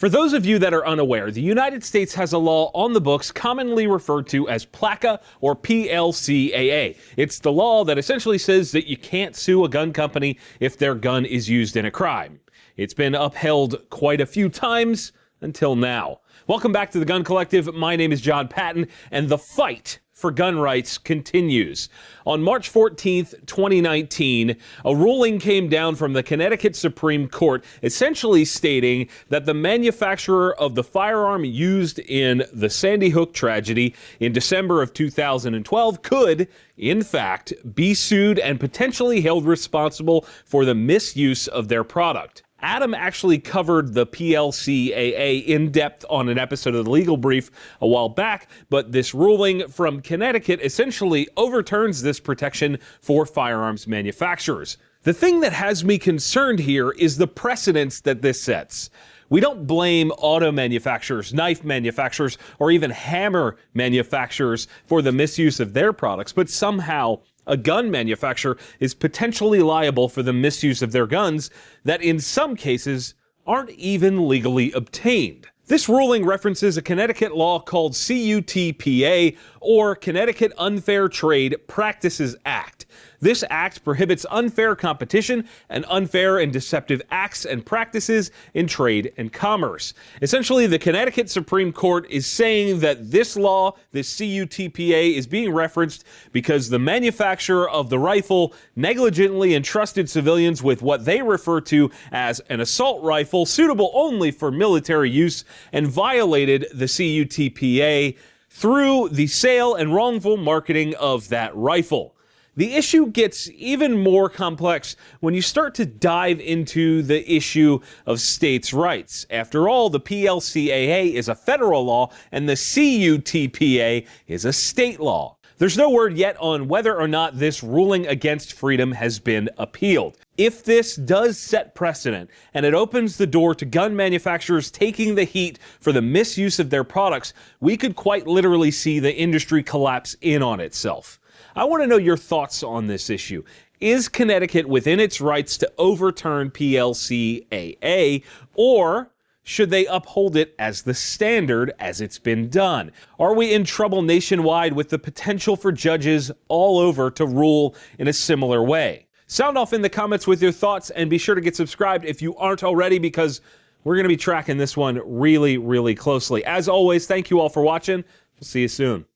For those of you that are unaware, the United States has a law on the books commonly referred to as PLCAA or PLCAA. It's the law that essentially says that you can't sue a gun company if their gun is used in a crime. It's been upheld quite a few times until now. Welcome back to the Gun Collective. My name is Jon Patton, and the fight for gun rights continues. On March 14th, 2019, a ruling came down from the Connecticut Supreme Court essentially stating that the manufacturer of the firearm used in the Sandy Hook tragedy in December of 2012 could, in fact, be sued and potentially held responsible for the misuse of their product. Adam actually covered the PLCAA in depth on an episode of the Legal Brief a while back, but this ruling from Connecticut essentially overturns this protection for firearms manufacturers. The thing that has me concerned here is the precedence that this sets. We don't blame auto manufacturers, knife manufacturers, or even hammer manufacturers for the misuse of their products, but somehow a gun manufacturer is potentially liable for the misuse of their guns that in some cases aren't even legally obtained. This ruling references a Connecticut law called CUTPA, or Connecticut Unfair Trade Practices Act. This act prohibits unfair competition and unfair and deceptive acts and practices in trade and commerce. Essentially, the Connecticut Supreme Court is saying that this law, this CUTPA, is being referenced because the manufacturer of the rifle negligently entrusted civilians with what they refer to as an assault rifle suitable only for military use and violated the CUTPA through the sale and wrongful marketing of that rifle. The issue gets even more complex when you start to dive into the issue of states' rights. After all, the PLCAA is a federal law and the CUTPA is a state law. There's no word yet on whether or not this ruling against freedom has been appealed. If this does set precedent and it opens the door to gun manufacturers taking the heat for the misuse of their products, we could quite literally see the industry collapse in on itself. I want to know your thoughts on this issue. Is Connecticut within its rights to overturn PLCAA, or should they uphold it as the standard as it's been done? Are we in trouble nationwide with the potential for judges all over to rule in a similar way? Sound off in the comments with your thoughts, and be sure to get subscribed if you aren't already, because we're going to be tracking this one really, really closely. As always, thank you all for watching. We'll see you soon.